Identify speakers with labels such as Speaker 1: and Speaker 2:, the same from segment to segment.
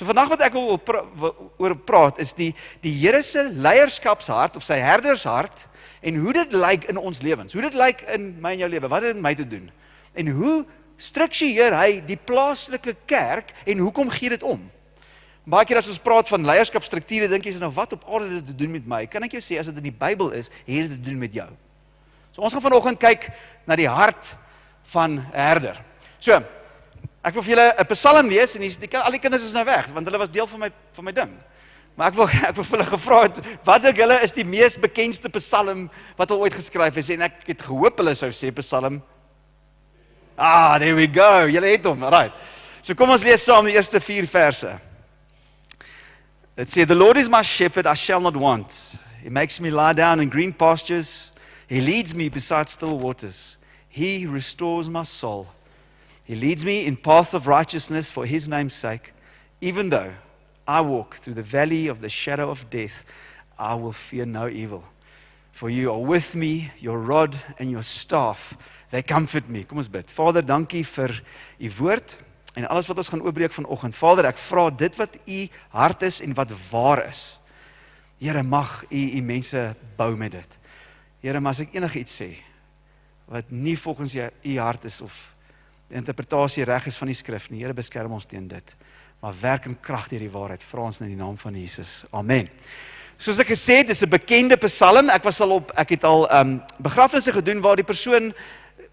Speaker 1: So vandag wat ek wil oor praat, is die Here se leierskapshart, of sy herdershart, en hoe dit lyk in ons lewens, hoe dit lyk in my en jou lewe, wat het dit met my te doen, en hoe struktureer hy die plaaslike kerk, en hoekom gee dit om? Baie keer as ons praat van leierskapstrukture, dink jy, nou wat op aarde dit te doen met my? Kan ek jou sê, as dit in die Bybel is, het dit te doen met jou. So ons gaan vanoggend kyk na die hart van 'n herder. So, ek wil vir julle 'n Psalm lees, en al die kinders is nou weg, want hulle was deel van my ding. Maar ek wil vir hulle gevra het, wat dink julle is die mees bekendste Psalm wat al ooit geskryf is? En ek het gehoop hulle sou sê Psalm. There we go, julle het hom, right. So kom ons lees saam die eerste 4 verse. It says, "The Lord is my shepherd, I shall not want. He makes me lie down in green pastures. He leads me beside still waters. He restores my soul. He leads me in paths of righteousness for his name's sake. Even though I walk through the valley of the shadow of death, I will fear no evil. For you are with me, your rod and your staff, they comfort me." Kom ons bid. Vader, dankie vir u woord en alles wat ons gaan oopbreek vanoggend. Vader, ek vra dit wat u hart is en wat waar is. Here, mag u mense bou met dit. Here, maar as ek enige iets sê wat nie volgens u hart is of die interpretasie reg is van die skrif nie, Here, beskerm ons teen dit. Maar werk in krag deur die waarheid. Vra ons in die naam van Jesus. Amen. Soos ek gesê het, dis 'n bekende Psalm. Ek het al begrafnisse gedoen waar die persoon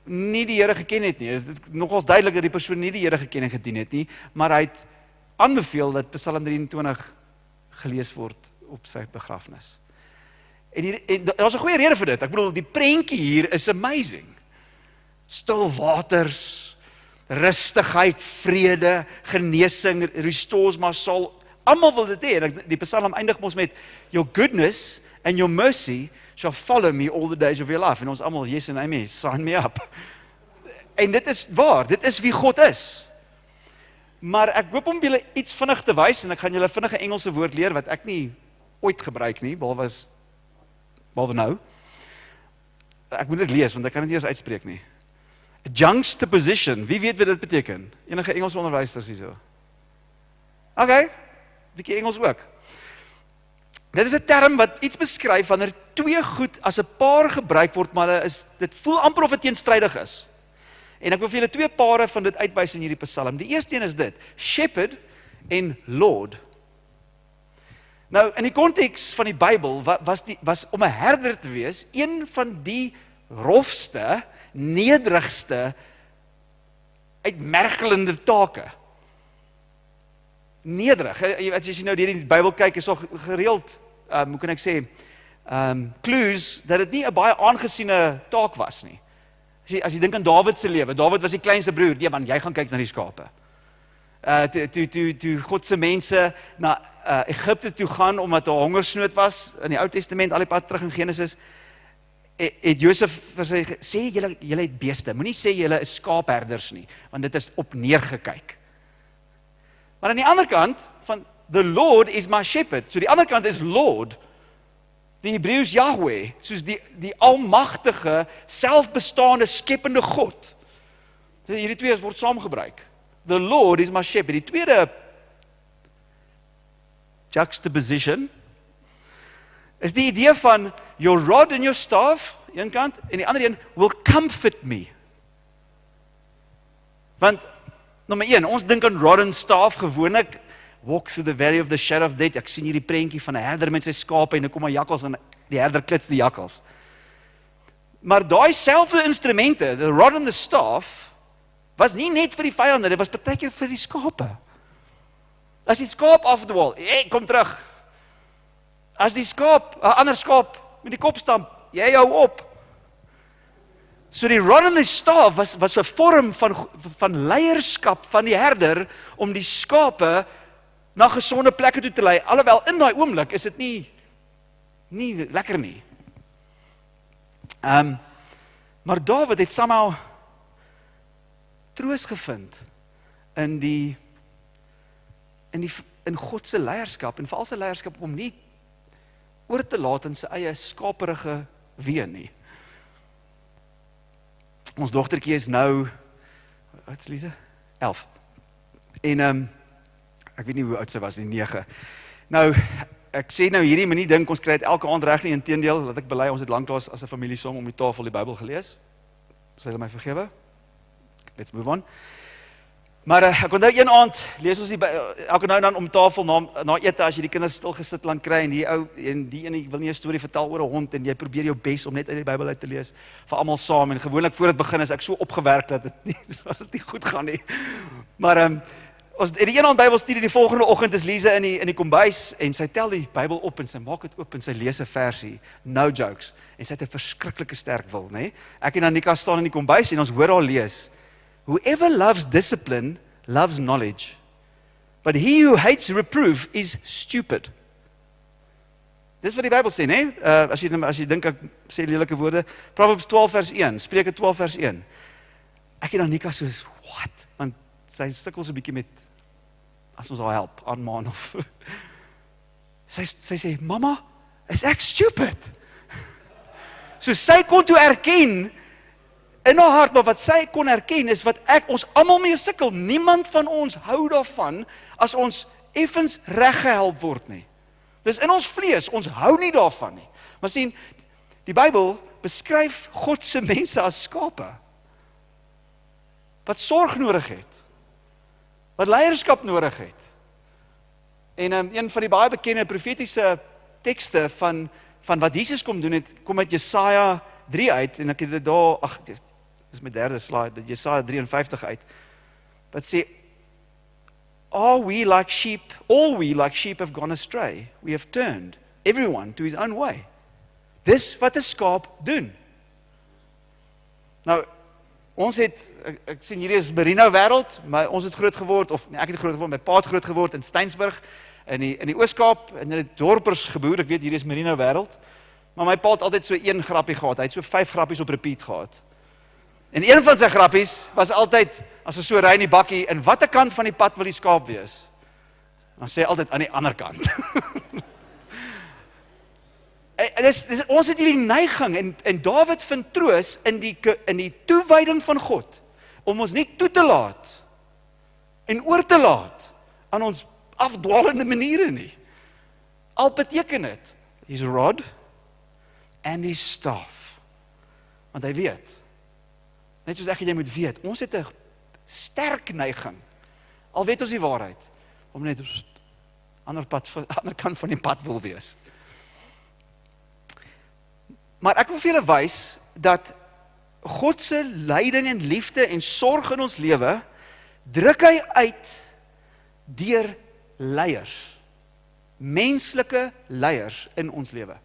Speaker 1: nie die Here geken het nie. Dit is nogals duidelik dat die persoon nie die Here geken en gedien het nie, maar hy het aanbeveel dat Psalm 23 gelees word op sy begrafnis. En daar's 'n goeie rede vir dit. Ek bedoel, die prentjie hier is amazing. Stil waters, rustigheid, vrede, genesing, restores my soul. Almal wil dit hê. En die Psalm eindig mos met your goodness and your mercy shall follow me all the days of your life. En ons almal, yes and amen, sign me up. En dit is waar, dit is wie God is. Maar ek hoop om julle iets vinnig te wys, en ek gaan julle vinnig 'n Engelse woord leer wat ek nie ooit gebruik nie, behalwe nou. Ek moet dit lees, want ek kan dit nie eens uitspreek nie. Juxtaposition, wie weet wat dit beteken? Enige Engelse onderwysers hierso? Okay, bietjie Engels ook. Dit is 'n term wat iets beskryf wanneer twee goed as 'n paar gebruik word, maar dit voel amper of dit teenstrydig is. En ek wil vir julle 2 pare van dit uitwys in hierdie Psalm. Die eerste een is dit, shepherd en Lord. Nou, in die konteks van die Bybel was om 'n herder te wees een van die rofste, nederigste, uitmergelende take. Nederig. As jy nou deur die Bybel kyk, is al gereeld, hoe kan ek sê, clues dat dit nie 'n baie aangesiene taak was nie. As jy dink aan Dawid se lewe, Dawid was die kleinste broer, nee man, jy gaan kyk na die skape. Toe God se mense na Egipte toe gaan, omdat daar hongersnood was, in die Ou Testament, al die pad terug in Genesis, het Josef vir sy sê, julle het beeste, moenie sê julle is skaapherders nie, want dit is op neergekyk. Maar aan die ander kant, van the Lord is my shepherd, so die ander kant is Lord, die Hebreëus Yahweh, soos die almagtige, selfbestaande, skepende God. Hierdie twee word saamgebruik. The Lord is my shepherd. Die tweede juxtaposition is die idee van your rod and your staff, een kant, en die ander een will comfort me. Want, nommer 1, ons dink aan rod and staff gewoonlik, walk through the valley of the shadow of death. Ek sien hierdie prentjie van 'n herder met sy skape en dan kom 'n jakkals en die herder klits die jakkals. Maar daai selfde instrumente, the rod and the staff, was nie net vir die vyande, dit was partykeer vir die skape. As die skaap afdwaal, kom terug. As die skaap, 'n ander skaap met die kop stamp, jy hou op. So die rod and the staff was 'n vorm van leierskap van die herder om die skape na gesonde plekke toe te lei, alhoewel in daai oomblik is dit nie lekker nie. Maar Dawid het somehow troos gevind in God se leierskap, en veral sy leierskap om nie oor te laat in sy eie skaperige weë nie. Ons dogtertjie is nou, wat is Lise? 11. En Ek weet nie hoe oud sy was, die 9. Nou, ek sê nou hierdie moenie dink ons kry dit elke aand reg nie, inteendeel, dat ek bely ons het lanklaas as 'n familie saam om die tafel die Bybel gelees. Sal julle my vergewe? Let's move on. Maar ek onthou een aand lees ons elke nou en dan om tafel na ete as jy die kinders stil gesit laat kry en die ene wil nie 'n storie vertel oor 'n hond en jy probeer jou bes om net uit die Bybel uit te lees vir almal saam en gewoonlik voor dit begin is ek so opgewerk dat dit nie goed gaan nie. Maar ons het die een aand Bybelstudie die volgende oggend is Lise in die kombuis en sy tel die Bybel op en sy maak dit oop en sy lees 'n versie, no jokes, en sy het 'n verskriklike sterk wil, nê? Ek en Annika staan in die kombuis en ons hoor haar lees. Whoever loves discipline loves knowledge, but he who hates reproof is stupid. Dis wat die Bybel sê, né? As jy dink ek sê lelike woorde, Proverbs 12 vers 1, Spreuke 12 vers 1. Ek en Annika soos, what? Want sy sukkel so 'n bietjie met, as ons haar help, aanmaan of sy sê, mamma, is ek stupid? So sy kon toe erken in haar hart, maar wat sy kon erken is wat ons almal mee sukkel. Niemand van ons hou daarvan as ons effens reg gehelp word nie. Dis in ons vlees, ons hou nie daarvan nie. Maar sien, die Bybel beskryf God se mense as skape wat sorg nodig het, wat leierskap nodig het. En een van die baie bekende profetiese tekste van wat Jesus kom doen het, kom uit Jesaja 3 uit, en ek het dit daar, dis my derde slide, Jesaja 53 uit, wat sê, all we like sheep have gone astray, we have turned everyone to his own way. Dis wat 'n skaap doen. Nou, ons het, ek sien hierdie is Merino wêreld, maar ons het groot geword, of nee, ek het groot geword, my pa het groot geword in Steynsburg, in die Oos-Kaap, in die dorpers geboer, ek weet hierdie is Merino wêreld, maar my pa het altyd so een grappie gehad, hy het so 5 grappies op repeat gehad. En een van sy grappies was altyd, as ons so ry in die bakkie, in watter kant van die pad wil die skaap wees? Dan sê hy altyd, aan die ander kant. Ons het hierdie neiging, en Dawid vind troos in die toewyding van God, om ons nie toe te laat, en oor te laat, aan ons afdwalende maniere nie. Al beteken het, his rod, and his staff. Want hy weet, net soos ek en jy moet weet, ons het 'n sterk neiging, al weet ons die waarheid, om net ander kant van die pad wil wees. Maar ek wil vir julle wys, dat God se leiding en liefde en sorg in ons lewe, druk hy uit deur leiers, menslike leiers in ons lewe.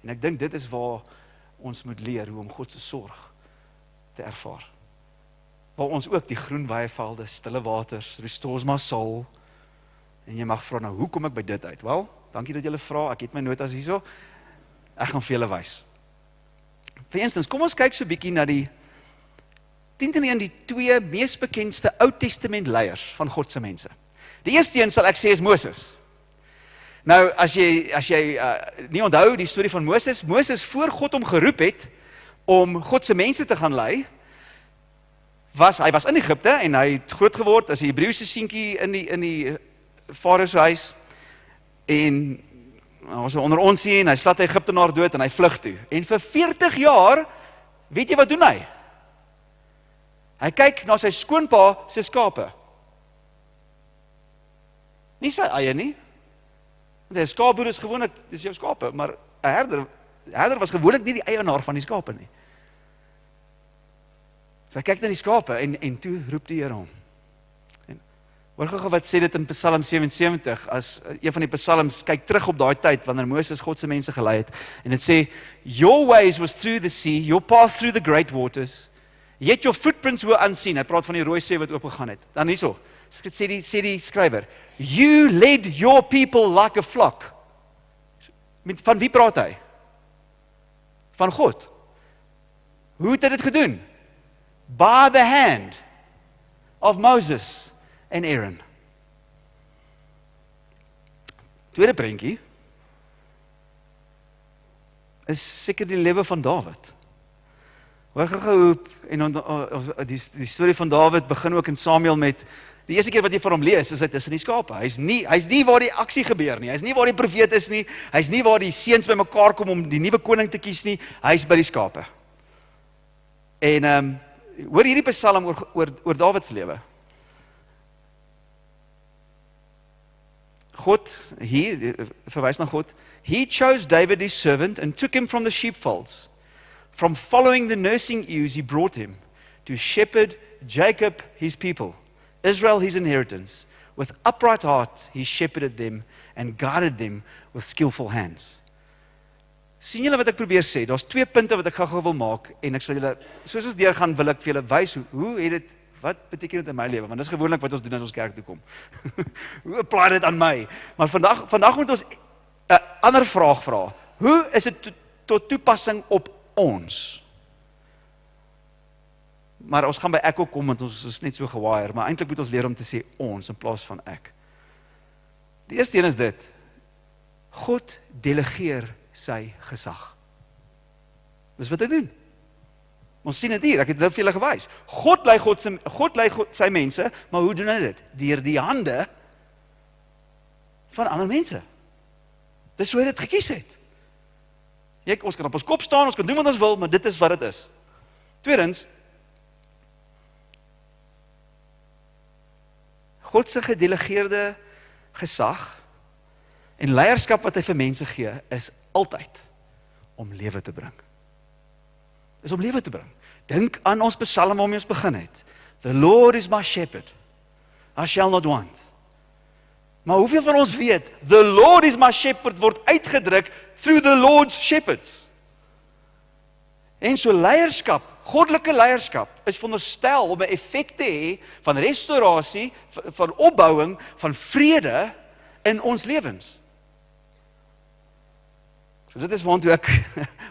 Speaker 1: En ek dink dit is waar ons moet leer hoe om God se sorg te ervaar. Waar ons ook die groen weivelde, stille waters, restores my soul, en jy mag vra, nou hoe kom ek by dit uit? Wel, dankie dat julle vra, ek het my notas hierso, ek gaan vir julle wys. Vir instance, kom ons kyk so 'n bietjie na die 10 die 2 mees bekendste Ou Testament leiers van God se mense. Die eerste een sal ek sê is Moses. Nou, as jy nie onthou die storie van Moses voor God hom geroep het, om God se mense te gaan lei, hy was in Egipte, en hy het groot geword as 'n Hebreëse seentjie in die Farao se huis, en hy was onder ons sien, hy slat 'n Egiptenaar dood, en hy vlug toe. En vir 40 jaar, weet jy wat doen hy? Hy kyk na sy skoonpa se skape. Nie sy eie nie, want 'n skaapboer is gewoonlik, dis jou skape, maar 'n herder was gewoonlik nie die eienaar van die skape nie. So hy kyk na die skape, en toe roep die Here hom. Hoor gou wat sê dit in Psalm 77, as een van die psalms kyk terug op daai tyd, wanneer Moses God se mense gelei het, en dit sê, your ways was through the sea, your path through the great waters, yet your footprints were unseen. Hy praat van die Rooi See wat oopgegaan het. Dan hierso, sê die skrywer, you led your people like a flock. Van wie praat hy? Van God. Hoe het hy dit gedoen? By the hand of Moses and Aaron. Tweede prentjie is seker die lewe van Dawid. Hoor gehoop, en die storie van Dawid begin ook in Samuel met, die eerste keer wat jy vir hom lees, is hy tussen die skape. Hy's nie waar die aksie gebeur nie, hy's nie waar die profeet is nie, hy's nie waar die seuns bymekaar kom om die nuwe koning te kies nie, hy's by die skape. En hoor hierdie psalm oor Dawid se lewe. God, verwys na God, he chose David his servant and took him from the sheepfolds. From following the nursing ewes he brought him to shepherd Jacob his people, Israel his inheritance. With upright heart he shepherded them and guided them with skillful hands. Sien julle wat ek probeer sê? Daar's 2 punte wat ek gou wil maak en ek sal julle, soos ons deurgaan, wil ek vir julle wys hoe het dit, wat beteken dit in my lewe? Want dis gewoonlik wat ons doen as ons kerk toe kom. Hoe apply dit aan my? Maar vandag moet ons 'n ander vraag vra. Hoe is dit tot toepassing op ons? Maar ons gaan by ek ook kom, want ons is net so gewaair, maar eintlik moet ons leer om te sê ons in plaas van ek. Die eerste een is dit: God delegeer sy gesag. Dis wat hy doen. Ons sien dit hier, ek het dit vir julle gewys. God lei sy mense, maar hoe doen hy dit? Deur die hande van ander mense. Dis hoe hy dit gekies het. Ons kan op ons kop staan, ons kan doen wat ons wil, maar dit is wat dit is. Tweedens, God se gedelegeerde gesag en leierskap wat hy vir mense gee, is altyd om lewe te bring. Is om lewe te bring. Dink aan ons psalm waarmee ons begin het. The Lord is my shepherd, I shall not want. Maar hoeveel van ons weet, the Lord is my shepherd word uitgedruk through the Lord's shepherds. En so leierskap, goddelike leierskap, is veronderstel om 'n effek te hê van restaurasie, van opbouing, van vrede in ons lewens. So dit is waartoe ek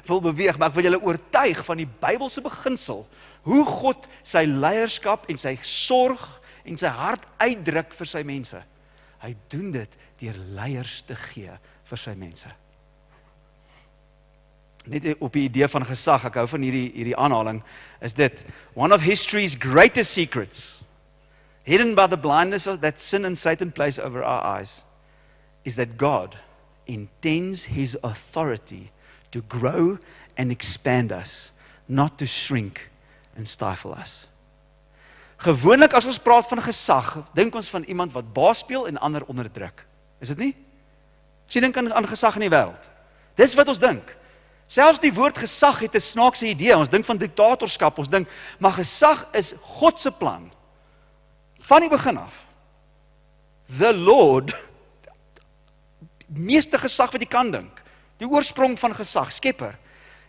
Speaker 1: wil beweeg, maar ek wil julle oortuig van die Bybelse beginsel, hoe God sy leierskap en sy sorg en sy hart uitdruk vir sy mense. Hy doen dit deur leiers te gee vir sy mense. Net op die idee van gesag, ek hou van hierdie aanhaling, is dit: one of history's greatest secrets, hidden by the blindness that sin and Satan place over our eyes, is that God intends his authority to grow and expand us, not to shrink and stifle us. Gewoonlik as ons praat van gesag, dink ons van iemand wat baas speel en ander onderdruk. Is dit nie? As jy dink aan gesag in die wêreld, dis wat ons dink. Selfs die woord gesag het 'n snaakse idee. Ons dink van diktatorskap, ons dink, maar gesag is God se plan. Van die begin af. The Lord, meeste gesag wat jy kan dink, die oorsprong van gesag, skepper,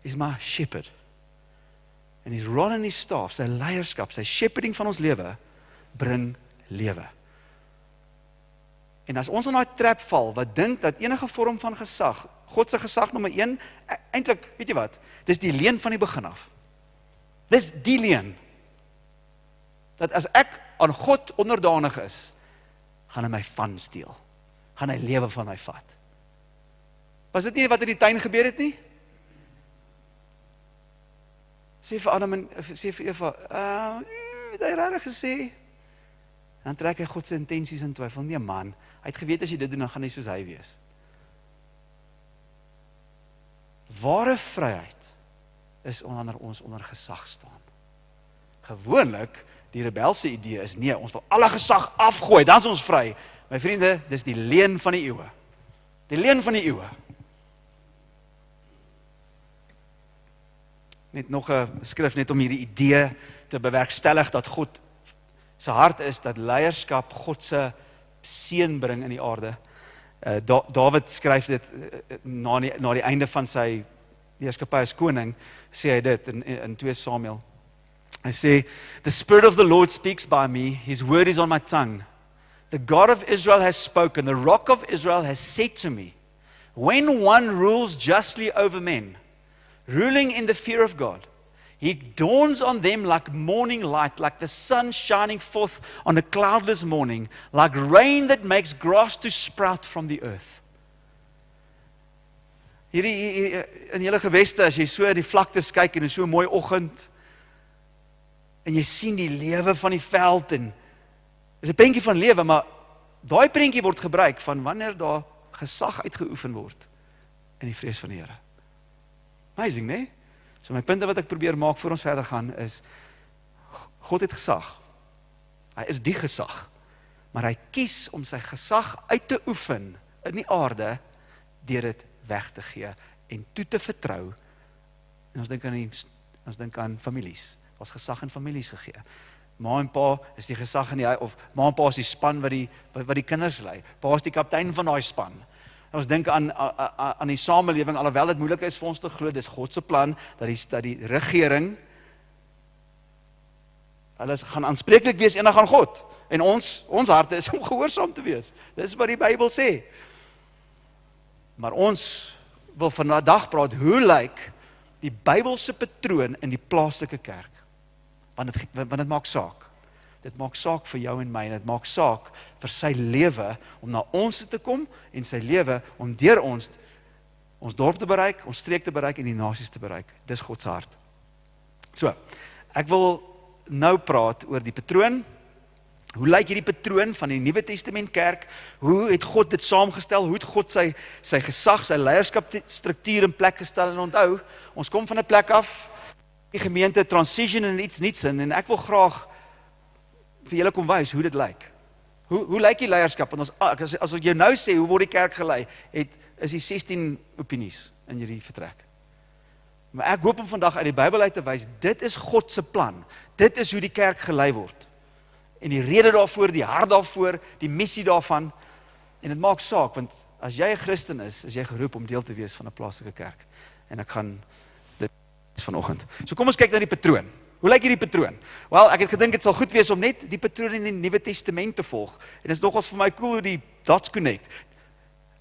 Speaker 1: is my shepherd. En his rod and his staff, sy leierskap, sy shepherding van ons lewe, bring lewe. En as ons in daai trap val, wat dink dat enige vorm van gesag, God se gesag nommer 1, eintlik, weet jy wat, dis die leen van die begin af. Dis die leen, dat as ek aan God onderdanig is, gaan hy my van steel, gaan hy lewe van my vat. Was dit nie wat in die tuin gebeur het nie? Sê vir Adam en sê vir Eva, het hy regtig gesê? Dan trek hy God se intensies in twyfel. Nee man, hy het geweet as jy dit doen, dan gaan hy soos hy wees. Ware vryheid is wanneer ons onder gesag staan. Gewoonlik, die rebelse idee is nee, ons wil alle gesag afgooi, dan is ons vry. My vriende, dis die leen van die eeue. Die leen van die eeue. Net nog 'n skrif net om hierdie idee te bewerkstellig dat God se hart is dat leierskap God se seën bring in die aarde. Dawid skryf dit na die einde van sy heerskappy as koning, sê hy dit in 2 Samuel. Hy sê, the Spirit of the Lord speaks by me, his word is on my tongue. The God of Israel has spoken, the rock of Israel has said to me, when one rules justly over men, ruling in the fear of God, he dawns on them like morning light, like the sun shining forth on a cloudless morning, like rain that makes grass to sprout from the earth. Hierdie in julle geweste, as jy so die vlaktes kyk en 'n so mooi oggend, en jy sien die lewe van die veld en is 'n prentjie van lewe, maar daai prentjie word gebruik van wanneer daar gesag uitgeoefen word in die vrees van die Here. Amazing, né? So my punte wat ek probeer maak voor ons verder gaan is, God het gesag. Hy is die gesag, maar hy kies om sy gesag uit te oefen in die aarde, deur dit weg te gee en toe te vertrou. En ons dink aan families. Ons gesag in families gegee. Ma en pa is die gesag in die, of ma en pa is die span wat die kinders lei. Pa is die kaptein van daai span. En ons dink aan die samelewing, alhoewel dit moeilik is vir ons te glo, dis God se plan, dat die regering, hulle gaan aanspreeklik wees eendag aan God. En ons harte is om gehoorsaam te wees. Dis wat die Bybel sê. Maar ons wil vandag praat, hoe lyk die Bybelse patroon in die plaaslike kerk? Want dit maak saak. Dit maak saak vir jou en my, en dit maak saak vir sy lewe, om na ons te kom, en sy lewe, om deur ons dorp te bereik, ons streek te bereik, en die nasies te bereik. Dis God se hart. So, ek wil nou praat oor die patroon. Hoe lyk hierdie patroon van die Nuwe Testament kerk? Hoe het God dit saamgestel? Hoe het God sy gesag, sy leierskapstruktuur in plek gestel? En onthou, ons kom van 'n plek af, die gemeente transition in iets niets in, en ek wil graag vir julle kom wys hoe dit lyk. Hoe lyk die leierskap? Want as ek jou nou sê, hoe word die kerk gelei, is die 16 opinies in hierdie vertrek. Maar ek hoop om vandag uit die Bybel uit te wys, dit is God se plan. Dit is hoe die kerk gelei word. En die rede daarvoor, die hart daarvoor, die missie daarvan. En dit maak saak, want as jy 'n Christen is jy geroep om deel te wees van 'n plaaslike kerk. En ek gaan dit vanoggend. So kom ons kyk na die patroon. Hoe lyk hierdie patroon? Wel, ek het gedink dit sal goed wees om net die patroon in die Nuwe Testament te volg. En dit is nogals vir my cool hoe die dots connect.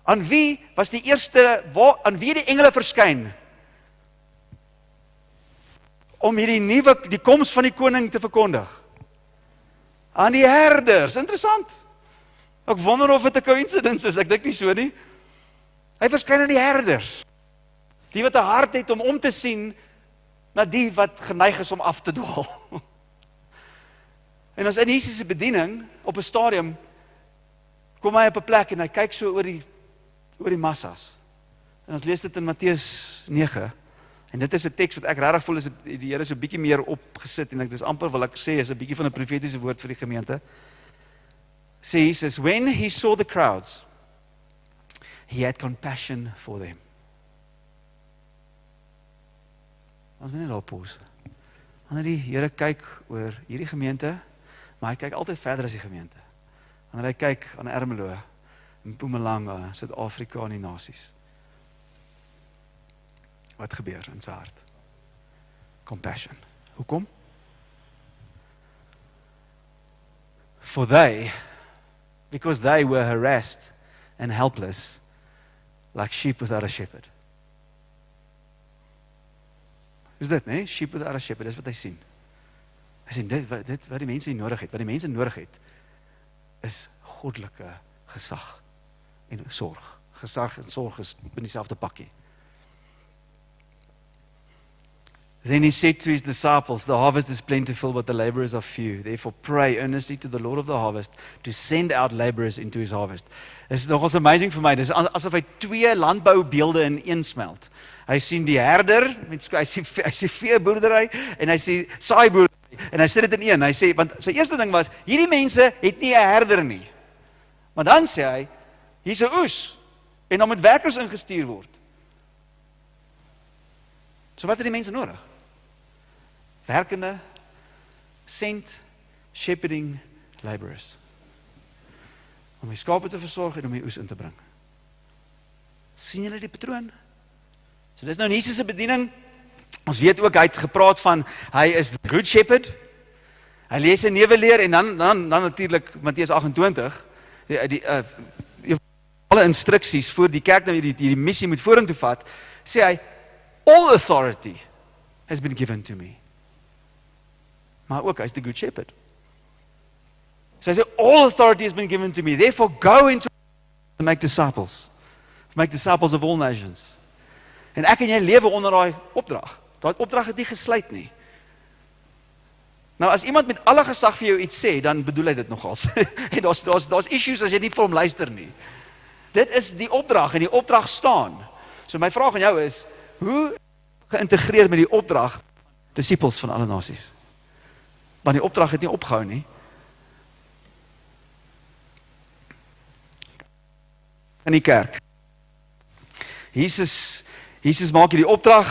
Speaker 1: Aan wie was die eerste, aan wie die engele verskyn? Om die koms van die koning te verkondig. Aan die herders, interessant. Ek wonder of dit 'n coincidence is, ek dink nie so nie. Hy verskyn aan die herders. Die wat 'n hart het om te sien na die wat geneig is om af te dwaal. En as in Jesus se bediening op 'n stadium kom hy op 'n plek en hy kyk so oor die massas. En ons lees dit in Matteus 9. En dit is 'n teks wat ek regtig voel is die Here so 'n bietjie meer opgesit, en dis amper wil ek sê is 'n bietjie van 'n profetiese woord vir die gemeente. Sê Jesus, when he saw the crowds, he had compassion for them. Ons moet net daar pause. Wanneer die Here kyk oor hierdie gemeente, maar hy kyk altyd verder as die gemeente. Wanneer hy kyk aan Ermelo, in Mpumalanga, Suid-Afrika en die nasies. Wat gebeur in sy hart? Compassion. Hoekom? Because they were harassed and helpless, like sheep without a shepherd. Is dit, nee? Sheep without a shepherd, dis wat hy sien. Hy sien, dit wat die mense nodig het, wat die mense nodig het, is goddelike gesag en sorg. Gesag en sorg is in dieselfde pakkie. Then he said to his disciples, the harvest is plentiful, but the laborers are few. Therefore pray earnestly to the Lord of the harvest to send out laborers into his harvest. Dit is nogals amazing vir my. Dit is asof hy twee landboubeelde in een smelt. Hy sien die herder, hy sien veeboerdery en hy sien saaiboerdery en hy sit dit in een. Hy sê, want sy eerste ding was, hierdie mense het nie 'n herder nie. Maar dan sê hy, hier's 'n oes en dan moet werkers ingestuur word. So wat het die mense nodig? Werkende, sent, shepherding laborers. Om die skape te versorg en om die oes in te bring. Sien julle die patroon? So dis nou in Jesus se bediening. Ons weet ook, hy het gepraat van, hy is the good shepherd. Hy lees 'n nuwe leer en dan natuurlik Matteus 28, alle instruksies voor die kerk nou die missie moet vorentoe vat, sê hy, all authority has been given to me. Maar ook, hy is the good shepherd. So hy sê, all authority has been given to me, therefore go into to make disciples of all nations. En ek en jy lewe onder daai opdrag. Daai opdrag het nie gesluit nie. Nou as iemand met alle gesag vir jou iets sê, dan bedoel hy dit nogals. En daar's issues as jy nie vir hom luister nie. Dit is die opdrag en die opdrag staan. So my vraag aan jou is, hoe geïntegreer met die opdrag disippels van alle nasies? Want die opdrag het nie opgehou nie. In die kerk. Jesus maak hierdie opdrag,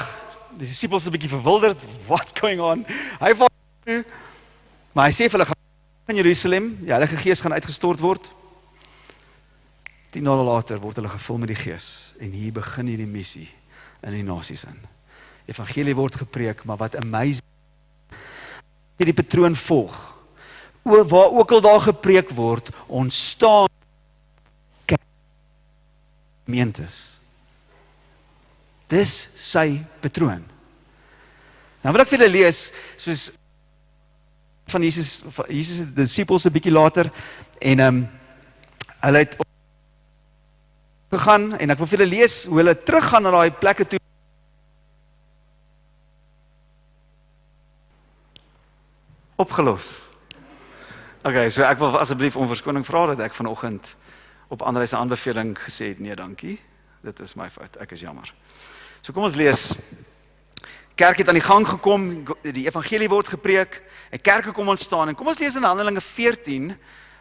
Speaker 1: die disippels is 'n bietjie verwilderd, what's going on? Hy val toe, maar hy sê vir hulle, gaan in Jerusalem, die Heilige Gees gaan uitgestort word. 10 dae later word hulle gevul met die Gees, en hier begin hierdie missie in die nasies in. Evangelie word gepreek, maar wat amazing, hierdie patroon volg, waar ook al daar gepreek word, ontstaan gemeentes. Dis sy patroon. Nou wil ek vir julle lees, soos van Jesus se disippels 'n bietjie later, en hulle het gegaan, en ek wil vir julle lees hoe hulle teruggaan na daai plekke toe. Opgelos. Okay, so ek wil asseblief om verskoning vra dat ek vanoggend op Andrei se aanbeveling gesê het, nee dankie, dit is my fout, ek is jammer. So kom ons lees, kerk het aan die gang gekom, die evangelie word gepreek, en kerke kom ontstaan, en kom ons lees in Handelinge 14,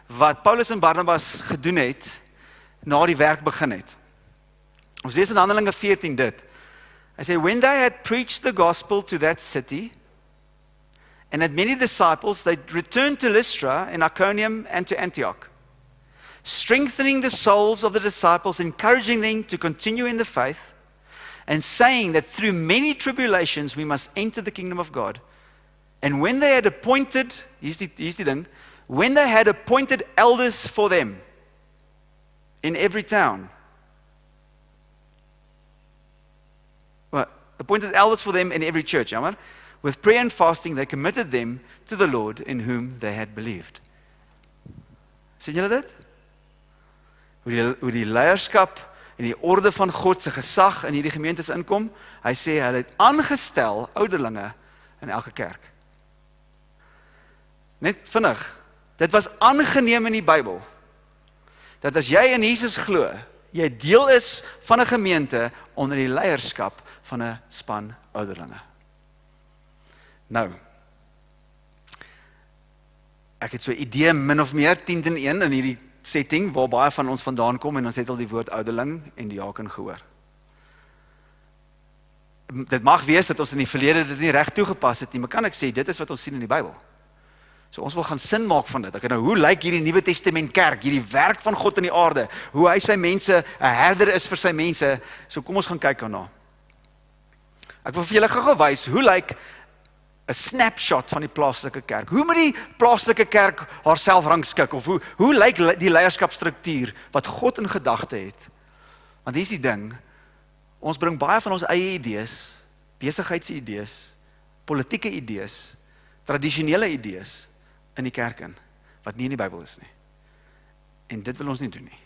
Speaker 1: wat Paulus en Barnabas gedoen het, na die werk begin het. Ons lees in Handelinge 14 dit, hy sê, when they had preached the gospel to that city, and had many disciples, they returned to Lystra, and Iconium, and to Antioch, strengthening the souls of the disciples, encouraging them to continue in the faith, and saying that through many tribulations we must enter the kingdom of God. And when they had appointed, hier's die ding, when they had appointed elders for them in every town, appointed elders for them in every church, jammer, with prayer and fasting they committed them to the Lord in whom they had believed. Sien julle dit? Hoe die leierskap en die orde van God se gesag in hierdie gemeentes inkom. Hy sê hulle het aangestel ouderlinge in elke kerk. Net vinnig, dit was aangeneem in die Bybel, dat as jy in Jesus glo, jy deel is van 'n gemeente onder die leierskap van 'n span ouderlinge. Nou, ek het so 'n idee min of meer 10-1 in hierdie setting, waar baie van ons vandaan kom, en ons het al die woord ouderling en diaken gehoor. Dit mag wees dat ons in die verlede dit nie reg toegepas het nie, maar kan ek sê, dit is wat ons sien in die Bybel. So ons wil gaan sin maak van dit. Nou, hoe lyk hierdie Nuwe Testament kerk, hierdie werk van God in die aarde, hoe hy sy mense, 'n herder is vir sy mense, so kom ons gaan kyk daarna. Ek wil vir julle gou wys, hoe lyk 'n snapshot van die plaaslike kerk. Hoe moet die plaaslike kerk haarself rangskik, of hoe lyk die leierskapstruktuur wat God in gedagte het? Want hier is die ding, ons bring baie van ons eie idees, besigheidsidees, politieke idees, tradisionele idees in die kerk in, wat nie in die Bybel is nie. En dit wil ons nie doen nie.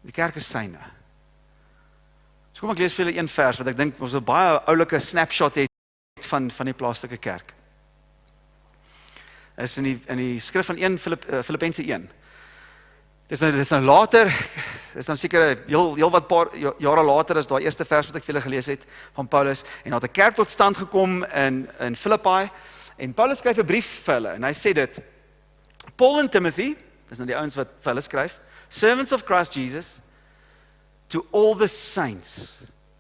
Speaker 1: Die kerk is syne. So kom ek lees vir julle een vers, wat ek dink ons 'n baie oulike snapshot het van die plaaslike kerk. Is in die skrif van Filippense 1. Dis nou later, dis nou seker heel wat paar jare later as daai eerste vers wat ek vir julle gelees het van Paulus, en daar het 'n kerk tot stand gekom in Filippi, en Paulus skryf 'n brief vir hulle, en hy sê dit, Paul and Timothy, dis nou die ouens wat vir hulle skryf, servants of Christ Jesus, to all the saints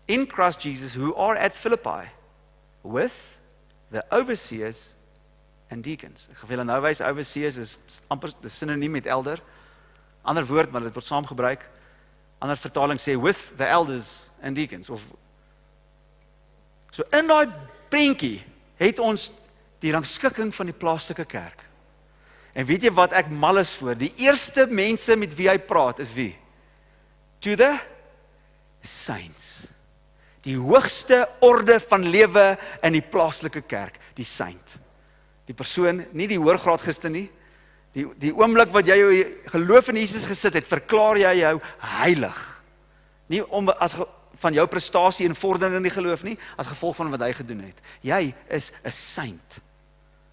Speaker 1: in Christ Jesus who are at Philippi, with the overseers and deacons. Ek wil julle nou wys, overseers is amper sinoniem met elder. Ander woord, maar dit word saam gebruik. Ander vertaling sê with the elders and deacons. So in daai prentjie het ons die rangskikking van die plaaslike kerk. En weet jy wat ek mal is voor? Die eerste mense met wie hy praat is wie? To the saints. Die hoogste orde van lewe in die plaaslike kerk, die saint. Die persoon, nie die hoërgraadgister nie, die oomblik wat jy jou geloof in Jesus gesit het, verklaar jy jou heilig. Nie as van jou prestasie en vordering in die geloof nie, as gevolg van wat hy gedoen het. Jy is 'n saint.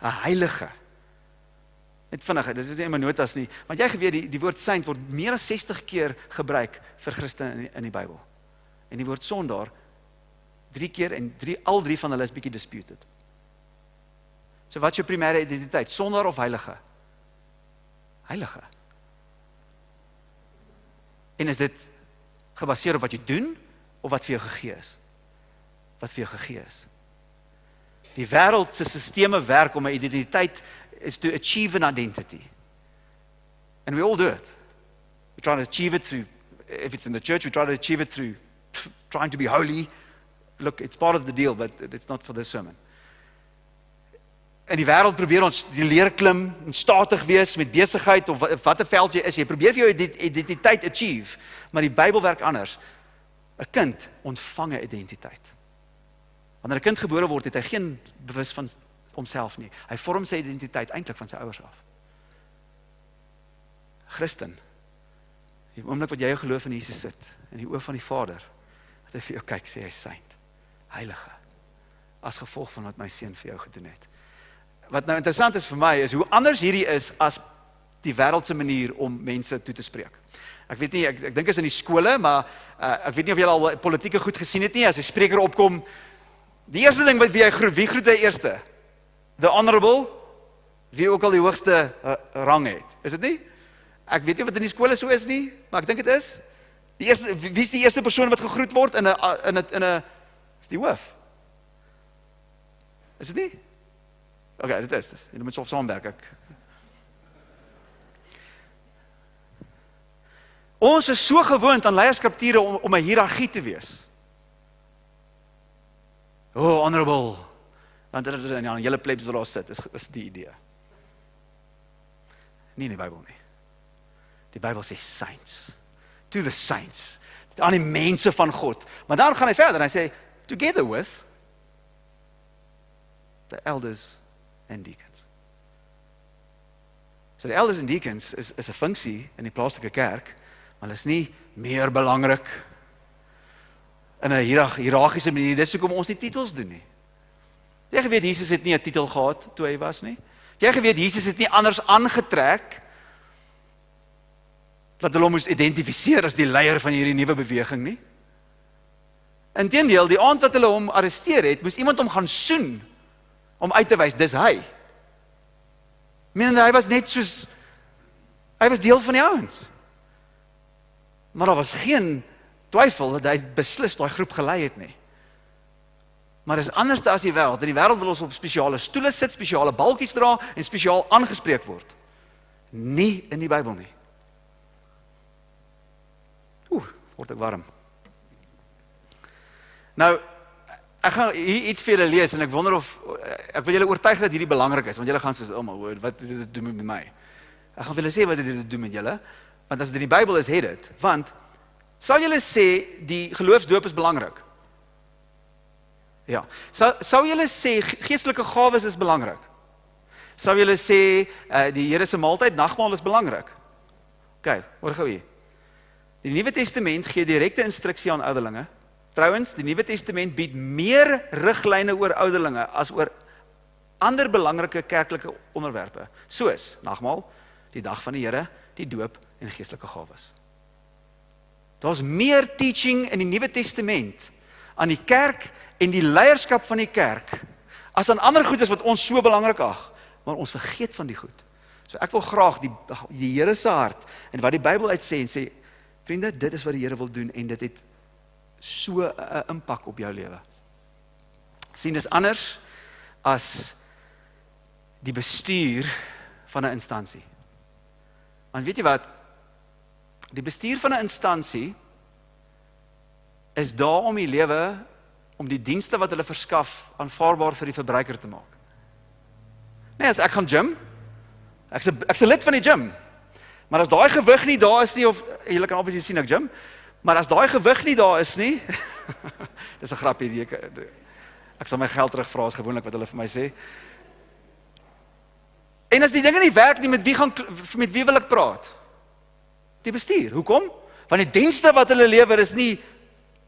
Speaker 1: 'n heilige. Net vinnig, dit is nie in my notas nie, want jy geweet, die woord saint word meer as 60 keer gebruik vir Christene in die Bybel. En die woord sondaar 3 keer en al drie van hulle is bietjie disputed. So wat is jou primêre identiteit? Sondaar of heilige? Heilige. En is dit gebaseer op wat jy doen of wat vir jou gegee is? Wat vir jou gegee is. Die wêreld se sisteme werk om 'n identiteit is to achieve an identity. And we all do it. We try to achieve it through, if it's in the church, we try to achieve it through trying to be holy. Look, it's part of the deal, but it's not for this sermon. In die wêreld probeer ons die leer klim en statig wees met besigheid of wat 'n veld jy is. Jy probeer vir jou identiteit achieve, maar die Bybel werk anders. 'n Kind ontvang 'n identiteit. Wanneer 'n kind gebore word, het hy geen bewus van homself nie. Hy vorm sy identiteit eintlik van sy ouers af. Christen, die oomblik wat jy jou geloof in Jesus sit, in die oë van die Vader, wat hy vir jou kyk, sê hy saint, heilige, as gevolg van wat my seun vir jou gedoen het. Wat nou interessant is vir my, is hoe anders hierdie is as die wêreldse manier om mense toe te spreek. Ek weet nie, ek dink is in die skole, maar ek weet nie of julle al politieke goed gesien het nie, as 'n spreker opkom, die eerste ding wat wie groet hy eerste? The honorable, wie ook al die hoogste rang het. Is dit nie? Ek weet nie wat in die skole so is nie, maar ek dink dit is. Wie is die eerste persoon wat gegroet word in 'n is die hoof? Is dit nie? Okay, dit is. Julle moet so saamwerk. Ons is so gewoond aan leierskaptiere om 'n hiërargie te wees. Oh, honorable. Dan die hele plebs wat daar sit, is die idee. Nie in die Bybel nie. Die Bybel sê saints. To the saints. Aan die mense van God. Maar dan gaan hy verder en hy sê, together with the elders and deacons. So die elders and deacons is 'n funksie in die plaaslike kerk, maar hulle is nie meer belangrik in 'n hiërargiese manier. Dis hoekom ons nie titels doen nie. Jy geweet Jesus het nie 'n titel gehad toe hy was nie. Jy geweet Jesus het nie anders aangetrek dat hulle hom moes identifiseer as die leier van hierdie nuwe beweging nie. Inteendeel, die aand wat hulle hom arresteer het, moes iemand hom gaan soen om uit te wys, dis hy. Menende hy was net soos, hy was deel van die ouens. Maar daar was geen twyfel dat hy beslis daai groep gelei het nie. Maar dis anders as die wêreld. In die wêreld wil ons op spesiale stoele sit, spesiale balkies dra en spesiaal aangespreek word. Nie in die Bybel nie. Word ek warm. Nou, ek gaan hier iets vir julle lees en ek wonder of, ek wil julle oortuig dat hierdie belangrik is, want julle gaan soos, wat dit doen met my? Ek gaan vir julle sê wat dit doen met julle, want as dit in die Bybel is, het dit. Want, sal julle sê, die geloofsdoop is belangrik? Ja. Sou julle sê, geestelike gawes is belangrik? Sou julle sê, die Here se maaltyd, nagmaal is belangrik? OK, hoor gou hier. Die Nuwe Testament gee direkte instruksie aan ouderlinge. Trouwens, die Nuwe Testament bied meer riglyne oor ouderlinge as oor ander belangrike kerklike onderwerpe, soos nagmaal, die dag van die Here, die doop en geestelike gawes. Daar's meer teaching in die Nuwe Testament aan die kerk en die leierskap van die kerk as aan ander goedes wat ons so belangrik ag, maar ons vergeet van die goed. So ek wil graag die Here se hart en wat die Bybel uitsê en sê, vriende, dit is wat die Here wil doen en dit het so 'n impak op jou lewe. Sien, dis anders as die bestuur van 'n instansie. Want weet jy wat? Die bestuur van 'n instansie is daar om die lewe, om die dienste wat hulle verskaf aanvaarbaar vir die verbruiker te maak. Nee, as ek gaan gym, ek's 'n lid van die gym. Maar as daai gewig nie daar is nie, of julle kan obviously sien ek gym, maar as daai gewig nie daar is nie, dis 'n grappie, ek sal my geld terugvra as gewoonlik wat hulle vir my sê. En as die dinge nie werk nie, met wie wil ek praat? Die bestuur. Hoekom? Want die dienste wat hulle lewer is nie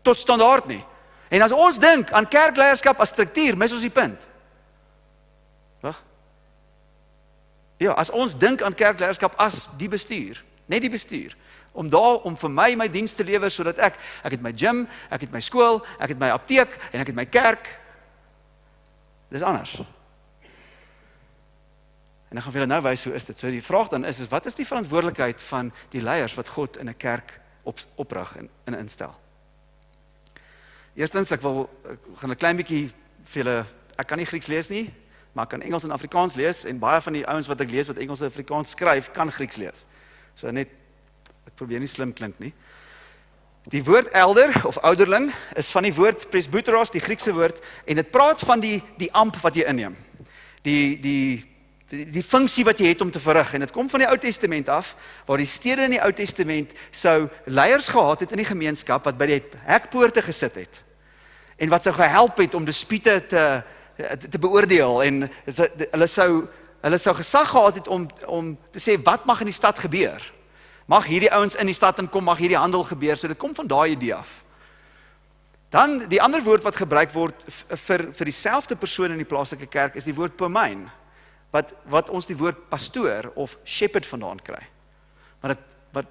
Speaker 1: tot standaard nie. En as ons dink aan kerkleierskap as struktuur, mis ons die punt. Reg? Ja, as ons dink aan kerkleierskap as die bestuur, net die bestuur, om vir my diens te lewer, sodat ek het my gym, ek het my skool, ek het my apteek, en ek het my kerk, dis anders. En ek gaan vir julle nou wys hoe is dit. So die vraag dan is wat is die verantwoordelikheid van die leiers wat God in 'n kerk oprig en instel? Eerstens, ek gaan 'n klein bietjie vir julle, ek kan nie Grieks lees nie, maar ek kan Engels en Afrikaans lees, en baie van die ouens wat ek lees, wat Engels en Afrikaans skryf, kan Grieks lees. So net, ek probeer nie slim klink nie. Die woord elder, of ouderling, is van die woord presbyteros, die Griekse woord, en dit praat van die amp wat jy inneem. Die funksie wat jy het om te verrig, en dit kom van die Ou Testament af, waar die stede in die Ou Testament sou leiers gehad het in die gemeenskap, wat by die hekpoorte gesit het, en wat sou gehelp het om dispute te beoordeel, en hulle sou gesag gehad het om te sê, wat mag in die stad gebeur? Mag hierdie ouens in die stad inkom, mag hierdie handel gebeur, so dit kom van daai idee af. Dan, die ander woord wat gebruik word vir dieselfde persoon in die plaaslike kerk, is die woord pomein, wat ons die woord pastoor of shepherd vandaan kry.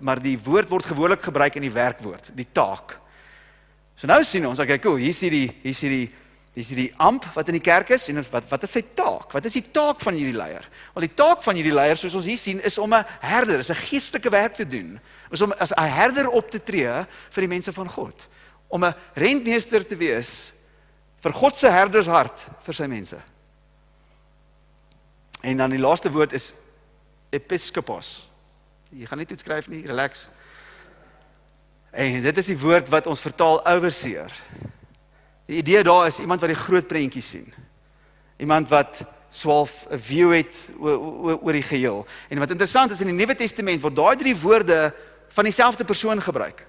Speaker 1: Maar die woord word gewoonlik gebruik in die werkwoord, die taak. So nou sien ons, okay, cool, hier is die amp wat in die kerk is, en wat is sy taak? Wat is die taak van hierdie leier? Wel, die taak van hierdie leier, soos ons hier sien, is om 'n herder, is 'n geestelike werk te doen, is om as 'n herder op te tree vir die mense van God, om 'n rentmeester te wees vir God se herdershart vir sy mense. En dan die laaste woord is episkopos. Jy gaan nie toets skryf nie, relax. En dit is die woord wat ons vertaal overseer. Die idee daar is iemand wat die groot prentjie sien. Iemand wat swaalf 'n view het oor die geheel. En wat interessant is, in die Nuwe Testament word daai 3 woorde van dieselfde persoon gebruik.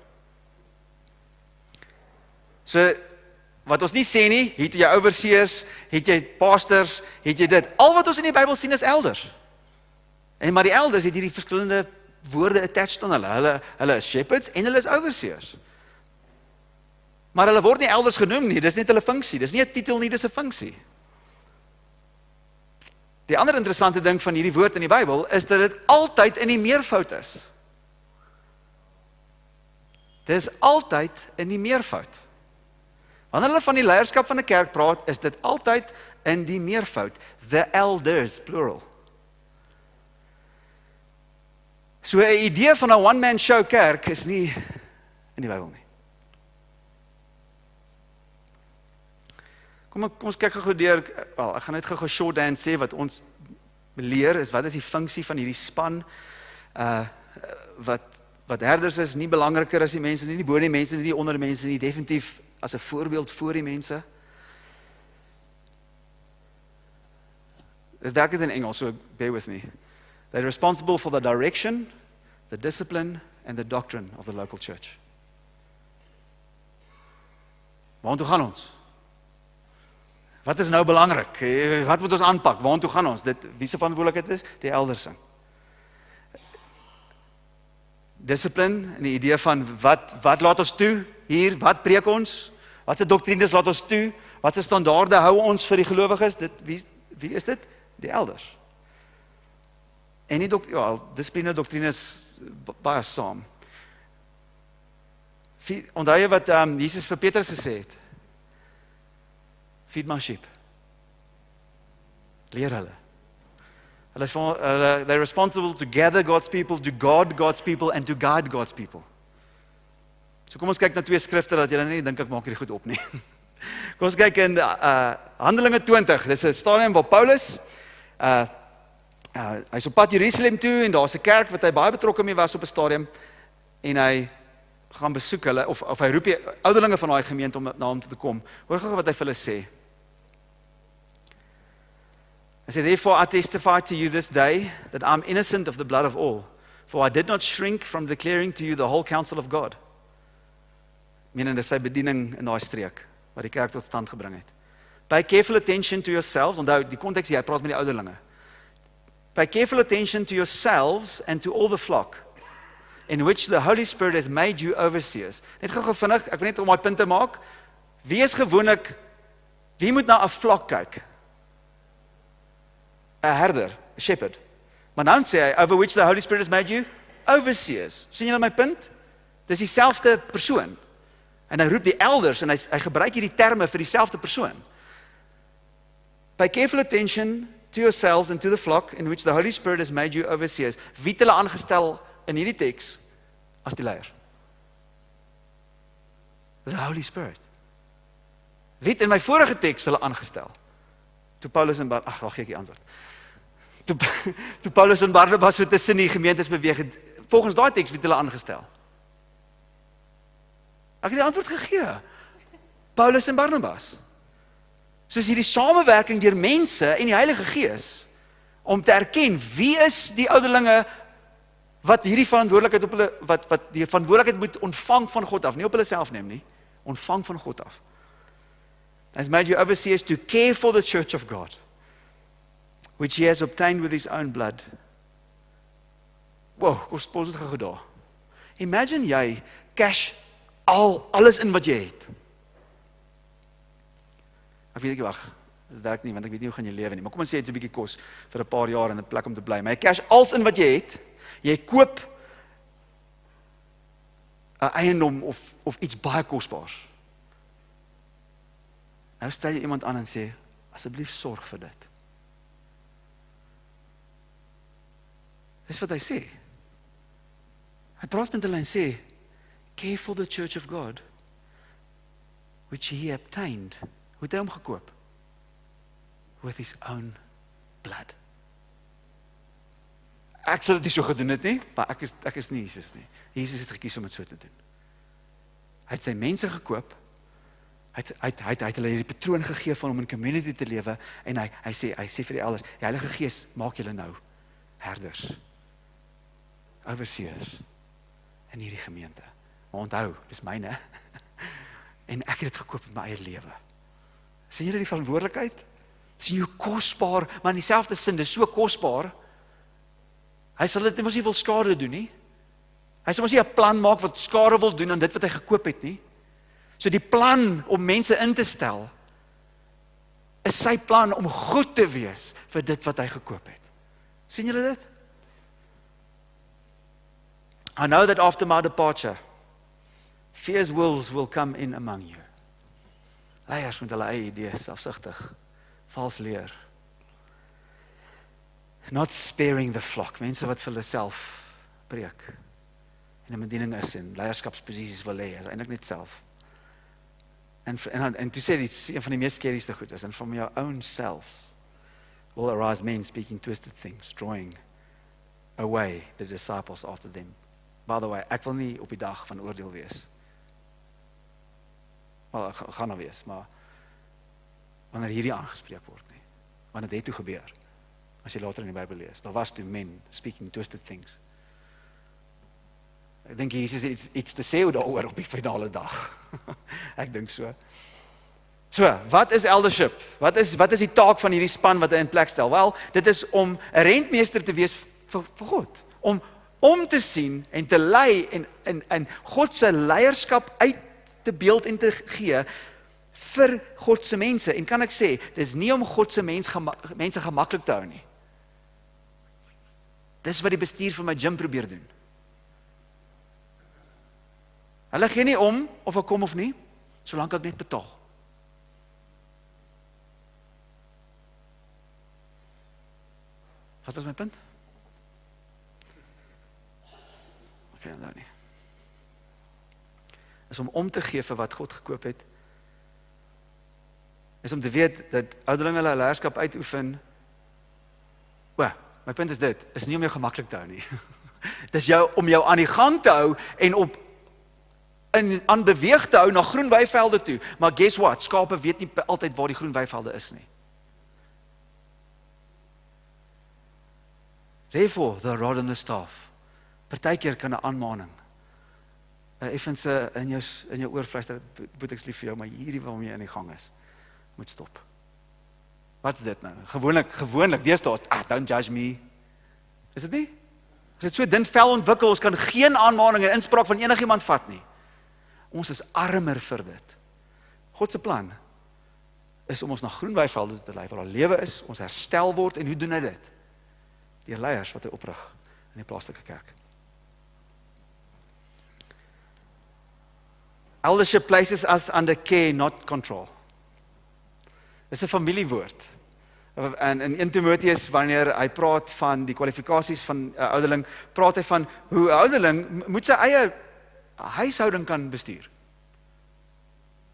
Speaker 1: So, wat ons nie sê nie, het jy overseers, het jy pastors, het jy dit. Al wat ons in die Bybel sien is elders. Maar die elders het hierdie verskillende woorde attached aan hulle. Hulle is shepherds en hulle is overseers. Maar hulle word nie elders genoem nie, dis net hulle funksie, dis nie 'n titel nie, dis 'n funksie. Die ander interessante ding van hierdie woord in die Bybel, is dat dit altyd in die meervoud is. Dit is altyd in die meervoud. Wanneer hulle van die leierskap van 'n kerk praat, is dit altyd in die meervoud. The elders, plural. So 'n idee van 'n one-man show kerk is nie in die Bybel nie. Kom ons kyk gou deur, ek gaan net gou shorthand sê wat ons leer is, wat is die funksie van hierdie span, wat herders is, nie belangriker as die mense nie bo die mense nie, onder die mense nie, definitief as 'n voorbeeld voor die mense. Dit werk dit in Engels, so bear with me. They're responsible for the direction, the discipline and the doctrine of the local church. Waartoe gaan ons? Wat is nou belangrik? Wat moet ons aanpak? Waartoe gaan ons? Wie se verantwoordelikheid is? Die elders. Discipline, en die idee van wat laat ons toe hier? Wat preek ons? Wat se doktrines laat ons toe? Wat se standaarde hou ons vir die gelowiges? Wie is dit? Die elders. En die dissipline doktrine is baie saam. Onthou jy wat Jesus vir Petrus gesê het? Feed my sheep. Leer hulle. They're responsible to gather God's people, to guard God's people and to guide God's people. So kom ons kyk na 2 skrifte dat julle nie dink ek maak hierdie goed op nie. Kom ons kyk in Handelinge 20. Dis 'n stadium waar Paulus hy's op pad Jerusalem toe en daar's 'n kerk wat hy baie betrokke mee was op 'n stadium en hy gaan besoek hulle of hy roep die ouderlinge van daai gemeente om na hom toe te kom. Hoor gou wat hy vir hulle sê. Hy sê, therefore I testify to you this day that I'm innocent of the blood of all, for I did not shrink from declaring to you the whole counsel of God. Menende sy bediening in daai streek wat die kerk tot stand gebring het. Pay careful attention to yourselves, onthou die konteks hier, hy praat met die ouderlinge. Pay careful attention to yourselves and to all the flock, in which the Holy Spirit has made you overseers. Net gou vinnig, ek wil net om my punt te maak. Wie moet na 'n flock kyk? 'n herder, 'n shepherd. Maar dan sê hy, over which the Holy Spirit has made you overseers. Sien julle my punt? Dis dieselfde persoon. En hy roep die elders, en hy gebruik hierdie terme vir dieselfde persoon. Pay careful attention to yourselves and to the flock in which the Holy Spirit has made you overseers. Wie het hulle aangestel in hierdie teks as die leiers? The Holy Spirit. Wie het in my vorige teks hulle aangestel? Toe Paulus en Barnabas, gee ek die antwoord. Toe Paulus en Barnabas so tussen die gemeentes beweeg het, volgens daai teks wie het hulle aangestel? Ek het die antwoord gegee. Paulus en Barnabas. Soos hierdie samewerking deur mense en die Heilige Gees, om te erken, wie is die ouderlinge wat hierdie verantwoordelikheid op hulle, wat die verantwoordelikheid moet ontvang van God af, nie op hulle self neem nie, ontvang van God af. Has made you overseers to care for the church of God, which he has obtained with his own blood. Wow, kom ons dit gou daar. Imagine jy cash alles in wat jy het. Ek weet ek wag, dit werk nie, want ek weet nie hoe gaan jy lewe nie, maar kom ons sê, het is 'n bietjie kos vir 'n paar jaar en 'n plek om te bly, maar jy cash alles in wat jy het, jy koop 'n eiendom of iets baie kosbaars. Nou stel jy iemand aan en sê, asseblief sorg vir dit. Dis wat hy sê. Hy praat met hulle en sê, care for the church of God, which he obtained. Hoe het hy hom gekoop? With his own blood. Ek sal dit nie so gedoen het nie, maar ek is nie Jesus nie. Jesus het gekies om dit so te doen. Hy het sy mense gekoop, hy het hulle hierdie patroon gegee van om in community te lewe, en hy sê vir die elders, die Heilige Gees maak julle nou herders, overseers in hierdie gemeente. Maar onthou, dis myne, en ek het dit gekoop in my eie lewe. Sien julle die verantwoordelikheid? Sien jy hoe kosbaar, maar in dieselfde sin, dis so kosbaar, hy sal dit mos nie wil skade doen nie. Hy sal mos nie 'n plan maak wat skade wil doen aan dit wat hy gekoop het nie. So die plan om mense in te stel, is sy plan om goed te wees vir dit wat hy gekoop het. Sien julle dit? I know that after my departure, fierce wolves will come in among you. Leiers met hulle eie idees, selfsugtig, vals leer. Not sparing the flock, mense wat vir hulle self breek, en 'n bediening is, en leierskapsposisies wil hê, is eintlik net self. En toe sê dit, een van die meest skerigste goed is, and from your own selves will arise men speaking twisted things, drawing away the disciples after them. By the way, ek wil nie op die dag van oordeel wees. Wel, ek gaan nou wees, maar wanneer hierdie aangespreek word nie, want dit het toe gebeur, as jy later in die Bybel lees, daar was toe men speaking twisted things. Ek dink Jesus het iets te sê daaroor op die finale dag. Ek dink so. So, wat is eldership? Wat is die taak van hierdie span wat hy in plek stel? Wel, dit is om 'n rentmeester te wees vir God, om te sien en te lei en God se leierskap uit te beeld en te gee vir God se mense. En kan ek sê, dis nie om God se mense gemaklik te hou nie. Dis wat die bestuur van my gym probeer doen. Hulle gee nie om of ek kom of nie, solank ek net betaal. Wat is my punt? Ek weet nou nie. Is om te gee vir wat God gekoop het. Is om te weet dat ouderlinge hulle leierskap uitoefen. My punt is dit, is nie om jou gemaklik te hou nie. Dis om jou aan die gang te hou en aan beweeg te hou na groen weivelde toe. Maar guess what? Skape weet nie altyd waar die groen weivelde is nie. Therefore, the rod and the staff. Partykeer kan 'n aanmaning, effense in jou oor fluister, moet ek lief vir jou, maar hierdie waarom jy in die gang is, moet stop. Wat is dit nou? Gewoonlik, deesdae is, don't judge me. Is dit nie? As dit so dun vel ontwikkel, ons kan geen aanmaning en inspraak van enigiemand vat nie. Ons is armer vir dit. God se plan is om ons na groen weivelde te lei, waar daar lewe is, ons herstel word, en hoe doen hy dit? deur leiers wat hy oprig in die plaaslike kerk. Eldership places us under care, not control. Dis 'n familiewoord. En in 1 Timoteus, wanneer hy praat van die kwalifikasies van 'n ouderling, praat hy van hoe 'n ouderling moet sy eie huishouding kan bestuur.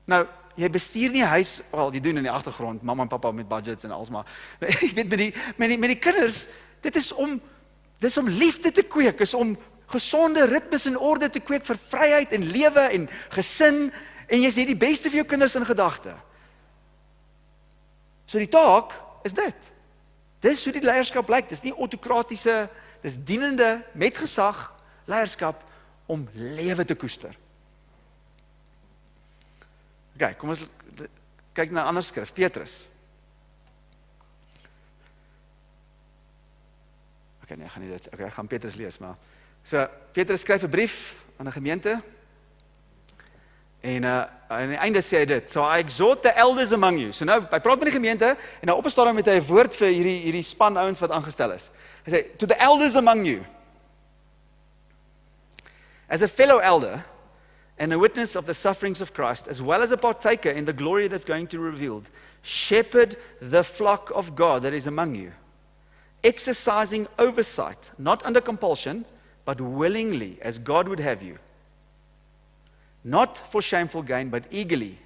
Speaker 1: Nou, jy bestuur nie huis, wel, jy doen in die agtergrond, mamma en pappa met budgets en alles, maar jy weet met die kinders, dis om liefde te kweek, is om gesonde ritmes en orde te kweek vir vryheid en lewe en gesin, en jy sê die beste vir jou kinders in gedagte. So die taak is dit. Dis hoe die leierskap lyk. Dis nie autokratiese, dis dienende met gesag leierskap om lewe te koester. Okay, kom ons kyk na 'n ander skrif, Petrus. Okay, nee, ek gaan nie dit. Okay, ek gaan Petrus lees, maar so Petrus skryf 'n brief aan 'n gemeente. En aan die einde sê hy dit, so I exhort the elders among you. So nou, hy praat met die gemeente, en nou op 'n stadium het hy 'n woord vir hierdie span ouens wat aangestel is. Hy sê, to the elders among you, as a fellow elder, and a witness of the sufferings of Christ, as well as a partaker in the glory that's going to be revealed, shepherd the flock of God that is among you, exercising oversight, not under compulsion, but willingly, as God would have you, not for shameful gain, but eagerly,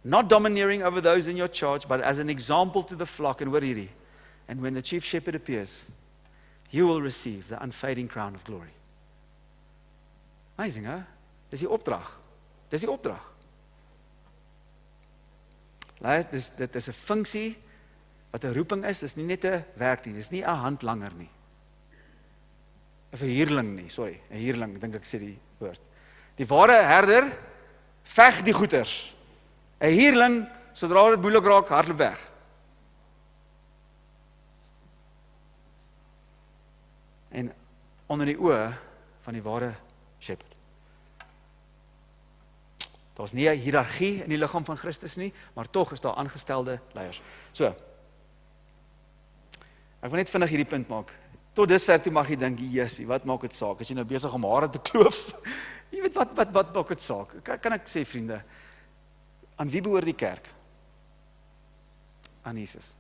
Speaker 1: not domineering over those in your charge, but as an example to the flock. And hoor hierdie, and when the chief shepherd appears, you will receive the unfading crown of glory. Amazing, hè? Dis die opdrag. Dis die opdrag. Dit is 'n funksie wat 'n roeping is, dis nie net 'n werk nie, dis nie 'n handlanger nie. 'n Verhuurling nie, sorry, 'n huurling, dink ek sê die woord. Die ware herder veg die goeters. 'n huurling, sodra dit moeilik raak, hardloop weg. En onder die oë van die ware shepherd. Daar's nie 'n hiërargie in die liggaam van Christus nie, maar tog is daar aangestelde leiers. So, ek wil net vinnig hierdie punt maak. Tot dusver toe mag jy dink, Jesusie, wat maak dit saak? As jy nou besig om hare te kloof, jy weet wat maak dit saak? Kan ek sê, vriende, aan wie behoort die kerk? Aan Jesus.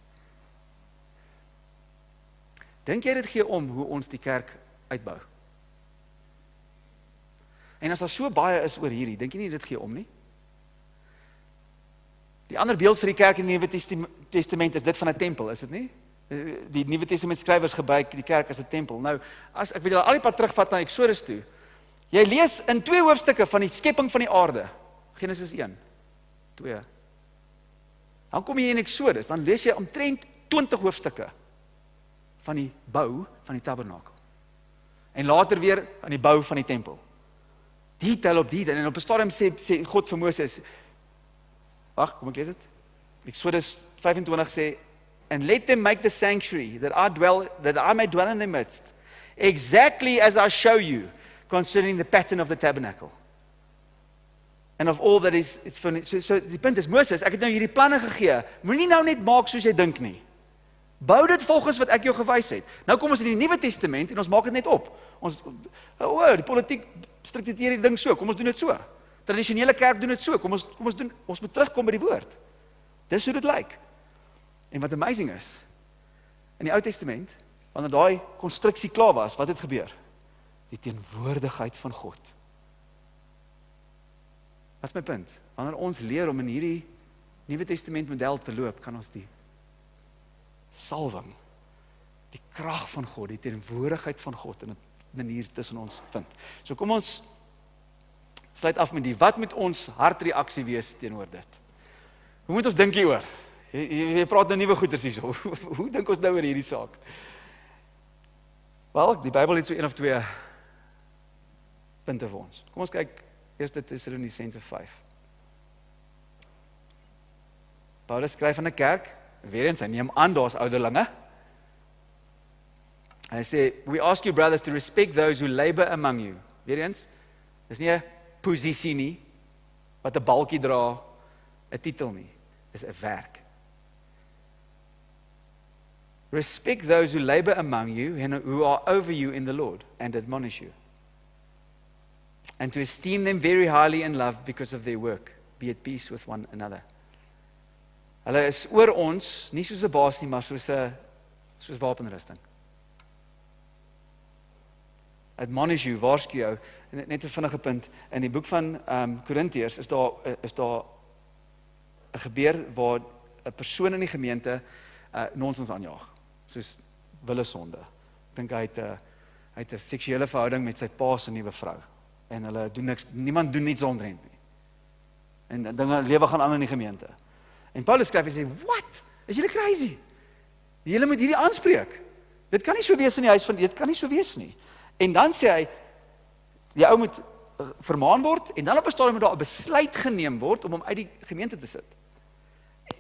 Speaker 1: Dink jy dit gee om hoe ons die kerk uitbou? En as daar so baie is oor hierdie, dink jy nie dit gee om nie? Die ander beeld vir die kerk in die Nuwe Testament is dit van 'n tempel, is dit nie? Die Nuwe Testament skrywers gebruik die kerk as 'n tempel. Nou, as ek wil julle al die pad terugvat na Eksodus toe. Jy lees in 2 hoofstukke van die skepping van die aarde. Genesis 1, 2. Dan kom jy in Eksodus, dan lees jy omtrent 20 hoofstukke van die bou van die tabernakel. En later weer aan die bou van die tempel. Detail op detail, en op 'n stadium sê God vir Moses, wag, kom ek lees dit? Exodus 25 sê, and let them make the sanctuary, that I may dwell in their midst, exactly as I show you, concerning the pattern of the tabernacle. And of all that is, so die punt is, Moses, ek het nou hierdie planne gegee, moenie nou net maak soos jy dink nie. Bou dit volgens wat ek jou gewys het. Nou kom ons in die Nuwe Testament en ons maak dit net op. Die politiek struktureer die ding so, kom ons doen dit so. Tradisionele kerk doen dit so, kom ons moet terugkom by die woord. Dis hoe dit lyk. En wat amazing is, in die Ou Testament, wanneer daai konstruksie klaar was, wat het gebeur? Die teenwoordigheid van God. Wat is my punt? Wanneer ons leer om in hierdie Nuwe Testament model te loop, kan ons die salwing, die krag van God, die teenwoordigheid van God in 'n manier tussen ons vind. So kom ons sluit af met die, wat moet ons hartreaksie wees teenoor dit? Hoe moet ons dink hieroor? Jy praat nou nuwe goeders hierso. Hoe dink ons nou oor hierdie saak? Wel, die Bybel het so 1 of 2 punte vir ons. Kom ons kyk eers Tessalonisense 5. Paulus skryf aan 'n kerk, weer eens, hy neem aan daar's ouderlinge. Hy sê, we ask you brothers to respect those who labor among you. Weer eens, dis nie 'n posisie nie, wat 'n balkie dra, 'n titel nie, dis 'n werk. Respect those who labor among you and who are over you in the Lord and admonish you. And to esteem them very highly in love because of their work. Be at peace with one another. Hulle is oor ons, nie soos 'n baas nie, maar soos wapenrusting. Admonish you, waarsku jou. Net 'n vinnige punt. In die boek van Korintiërs is daar 'n gebeur waar 'n persoon in die gemeente nonsens aanjaag. Soos willesonde. Ek dink hy het 'n seksuele verhouding met sy pa se nuwe vrou. En hulle doen niks, niemand doen niets omtrent nie. En dinge lewe gaan aan in die gemeente. En Paulus skryf en sê, "What? Is julle crazy? Julle moet hierdie aanspreek. Dit kan nie so wees in die huis van dit kan nie so wees nie." En dan sê hy, die ou moet vermaan word en dan op 'n stadium moet daar 'n besluit geneem word om hom uit die gemeente te sit.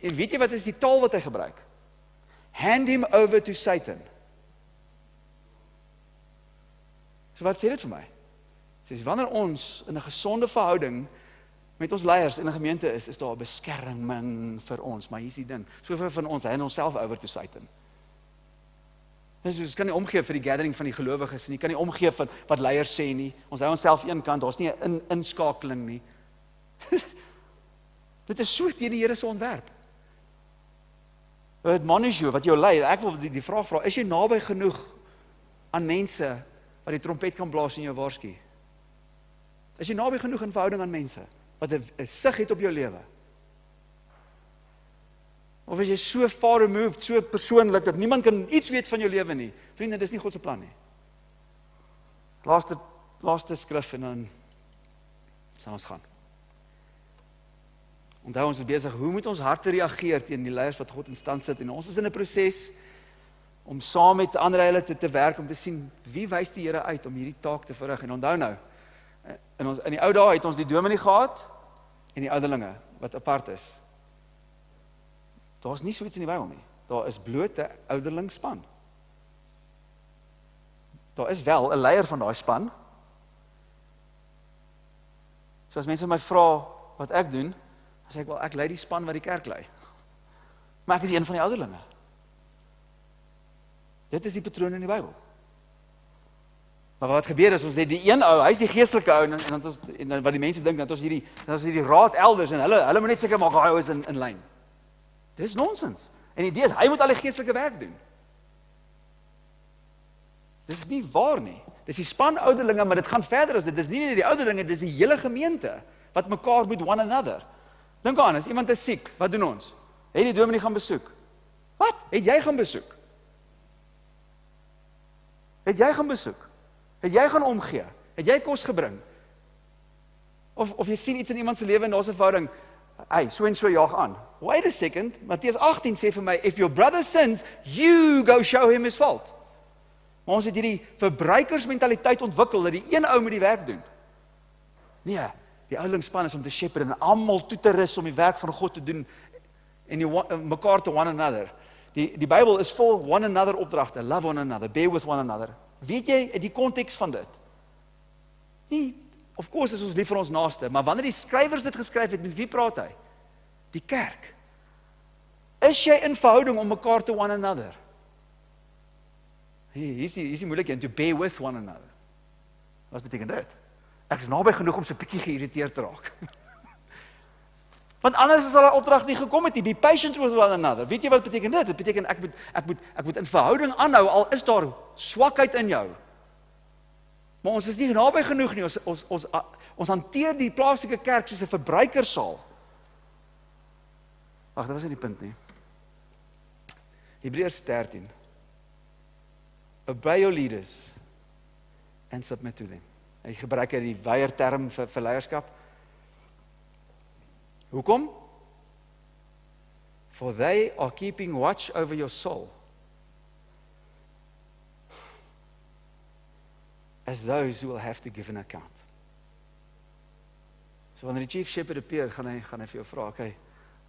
Speaker 1: En weet jy wat is die taal wat hy gebruik? Hand him over to Satan. So wat sê dit vir my? Sê wanneer ons in 'n gesonde verhouding met ons leiers in 'n gemeente is daar 'n beskerming vir ons, maar hier's die ding. Soveel van ons hand onsself over to Satan. Dus ons kan nie omgee vir die gathering van die gelowiges nie, kan nie omgee vir wat leiers sê nie. Ons hou onsself eenkant, daar's nie 'n inskakeling nie. Dit is so teen die Here se ontwerp. Admonish you, wat jou lei, ek wil die vraag vra, is jy naby genoeg aan mense wat die trompet kan blaas en jou waarsku? Is jy naby genoeg in verhouding aan mense wat 'n sig het op jou lewe? Of is jy so far removed, so persoonlik dat niemand kan iets weet van jou lewe nie? Vriende, dis nie God se plan nie. Laaste skrif en dan sal ons gaan. Onthou, ons is besig, hoe moet ons harte reageer teen die leiers wat God in stand sit? En ons is in 'n proses om saam met ander hulle te werk, om te sien, wie wys die Here uit om hierdie taak te verrig? En onthou nou, in die ou dae het ons die dominee gehad, en die ouderlinge, wat apart is. Daar is nie so iets in die Bybel nie. Daar is bloot 'n ouderlingspan. Daar is wel 'n leier van daai span. So as mense my vra wat ek doen, dan sê ek wel, ek lei die span wat die kerk lei. Maar ek is een van die ouderlinge. Dit is die patroon in die Bybel. Maar wat gebeur is, ons het die een ou, hy is die geestelike ou, en dan wat die mense dink, dat ons hierdie raad elders, en hulle moet net seker maak, hy is in lyn. Dit is nonsens. En die idee is, hy moet al die geestelike werk doen. Dit is nie waar nie. Dit is die span ouderlinge, maar dit gaan verder as dit. Dit is nie net die ouderlinge, dit is die hele gemeente, wat mekaar moet one another. Dink aan, as iemand is siek, wat doen ons? Het die dominee gaan besoek? Wat? Het jy gaan besoek? Het jy gaan besoek? Het jy gaan omgee? Het jy kos gebring? Of jy sien iets in iemand se lewe en daar's 'n verhouding, hey, so en so jaag aan. Wait a second, Matteus 18 sê vir my, if your brother sins, you go show him his fault. Maar ons het hierdie verbruikersmentaliteit ontwikkel, dat die een ou moet die werk doen. Nee, die ouderlingspan is om te shepherd en almal toe te rus om die werk van God te doen en mekaar te one another. Die Bybel is vol one another opdragte, love one another, bear with one another. Weet jy die konteks van dit? Nie, of course is ons lief vir ons naaste, maar wanneer die skrywers dit geskryf het, met wie praat hy? Die kerk. Is jy in verhouding om mekaar te one another? Hier is die moeilijke een, to bear with one another. Wat beteken dit? Ek is naby genoeg om so 'n bietjie geïrriteerd te raak. Want anders sal 'n opdrag nie gekom het nie. Be patient with one another. Weet jy wat beteken dit? Dit beteken ek moet in verhouding aanhou, al is daar swakheid in jou. Maar ons is nie naby genoeg nie. Ons hanteer die plaaslike kerk soos 'n verbruikersaal. Wag, dit was nie die punt nie. Hebreërs 13. Obey your leaders and submit to them. Hy gebruik die wyeer term vir leierskap. Hoekom? For they are keeping watch over your soul, as those who will have to give an account. So wanneer die chief shepherd appear, gaan hy vir jou vra, okay,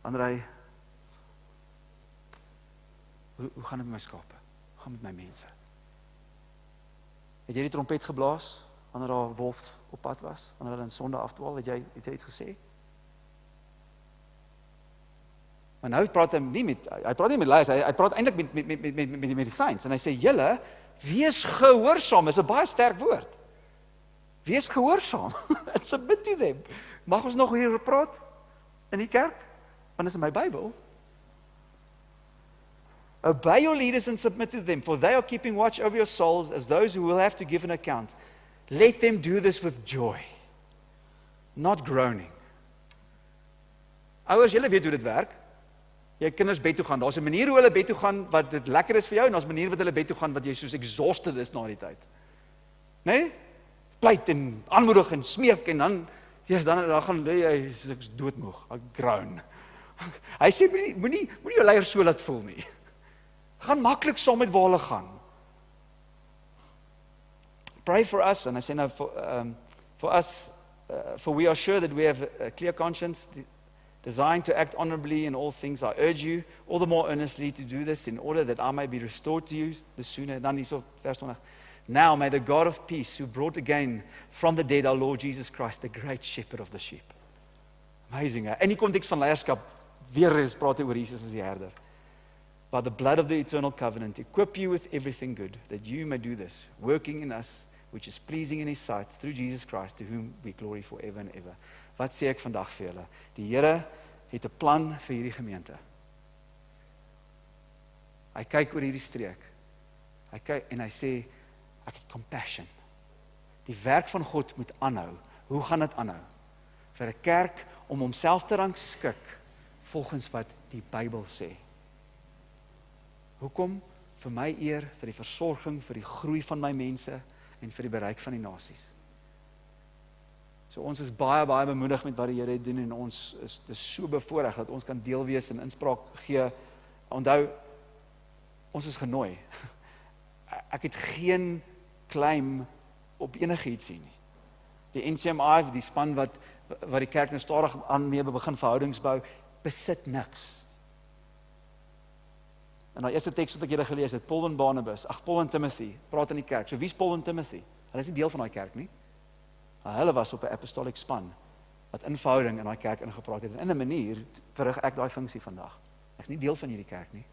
Speaker 1: Andrei, hoe gaan dit met my skape? Hoe gaan dit met my mense? Het jy die trompet geblaas, wanneer daar 'n wolf op pad was, wanneer hulle in sonde afdwaal, het jy iets gesê? Maar nou praat hy praat nie met leiers, hy praat eintlik met die saints, en hy sê, julle, wees gehoorsaam, is 'n baie sterk woord. Wees gehoorsaam, and submit to them. Mag ons nog hier praat in die kerk? Want dit is in my Bybel. Obey your leaders and submit to them, for they are keeping watch over your souls as those who will have to give an account. Let them do this with joy, not groaning. Ouers, julle weet hoe dit werk. Jy kinders bed toe gaan, daar's 'n manier hoe hulle bed toe gaan wat dit lekker is vir jou, en daar's 'n manier wat hulle bed toe gaan wat jy soos exhausted is na die tyd. Nee? Pleit en aanmoedig en smeek, en dan gaan jy soos doodmoeg, ek groan. Hy sê, moenie jou leier so laat voel nie. Gaan maklik saam met waar hulle gaan. Pray for us, and I say now for us, for we are sure that we have a clear conscience, designed to act honorably in all things. I urge you all the more earnestly to do this in order that I may be restored to you the sooner. Dan hierso vers 20. Now may the God of peace, who brought again from the dead our Lord Jesus Christ, the great shepherd of the sheep. Amazing, hè? In die konteks van leierskap, weer eens praat hy oor Jesus as die herder. By the blood of the eternal covenant, equip you with everything good, that you may do this, working in us, which is pleasing in his sight, through Jesus Christ, to whom we glory forever and ever. Wat sê ek vandag vir julle? Die Here het 'n plan vir hierdie gemeente. Hy kyk oor hierdie streek. Hy kyk en hy sê, ek het compassion. Die werk van God moet aanhou. Hoe gaan dit aanhou? Vir 'n kerk om homself te rangskik volgens wat die Bybel sê. Hoekom? Vir my eer, vir die versorging, vir die groei van my mense en vir die bereik van die nasies. So ons is baie bemoedig met wat die Here doen, en ons is so bevoorreg dat ons kan deel wees en inspraak gee. Onthou, ons is genooi. Ek het geen claim op enigiets hier nie. Die NCMI, die span wat die kerk nou stadig aan mee begin verhoudings bou, besit niks. En die eerste teks wat ek julle gelees het, Paul en Barnabas, Paul en Timothy, praat in die kerk. So wie is Paul en Timothy? Hulle is nie deel van daai kerk nie. Hulle was op 'n apostolic span wat in verhouding in daai kerk ingepraat het. En in 'n manier verrig ek daai funksie vandag. Ek is nie deel van hierdie kerk nie,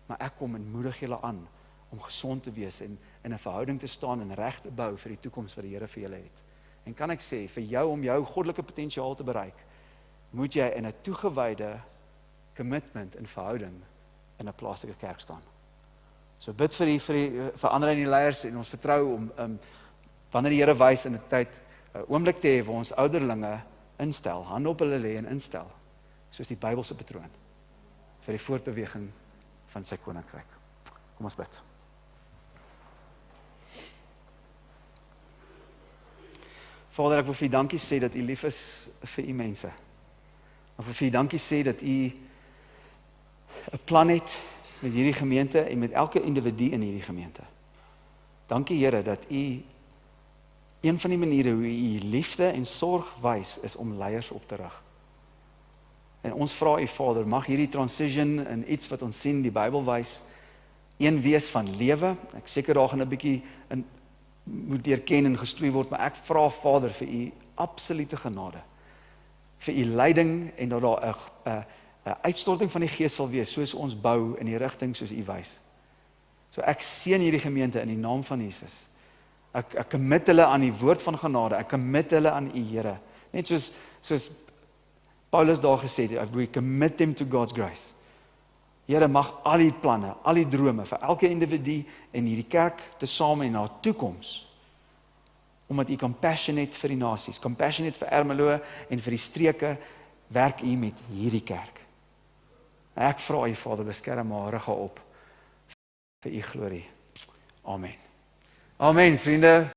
Speaker 1: maar ek kom en moedig julle aan om gesond te wees en in 'n verhouding te staan en reg te bou vir die toekoms wat die Here vir julle het. En kan ek sê, vir jou om jou goddelike potensiaal te bereik, moet jy in 'n toegewyde commitment en verhouding in 'n plaaslike kerk staan. So bid vir die verander in die leiers, en ons vertrou om wanneer die Here wys in 'n tyd 'n oomblik te hê waar ons ouderlinge instel, hande op hulle lê en instel, soos die Bybelse patroon vir die voortbeweging van sy koninkryk. Kom ons bid. Vader, ek wil vir U dankie sê dat U lief is vir U mense. Ek wil vir U dankie sê dat U 'n plan het met hierdie gemeente en met elke individu in hierdie gemeente. Dankie Here dat U een van die maniere hoe U liefde en sorg wys is om leiers op te rig. En ons vra U Vader, mag hierdie transition in iets wat ons sien die Bybel wys, een wees van lewe. Ek seker daar gaan 'n bietjie moet erken en gestoei word, maar ek vra Vader vir U absolute genade, vir U leiding, en dat daar 'n uitstorting van die Gees sal wees, soos ons bou in die rigting soos U wys. So ek seën hierdie gemeente in die naam van Jesus. Ek commit hulle aan die woord van genade, ek commit hulle aan U Here. Net soos Paulus daar gesê het, we commit them to God's grace. Here, mag al die planne, al die drome vir elke individu en hierdie kerk tesame en haar toekoms, omdat U compassion het vir die nasies, compassion het vir Ermelo en vir die streke, werk U met hierdie kerk. Ek vra U Vader, beskerm haar rug op vir U glorie. Amen. Amen, vriende.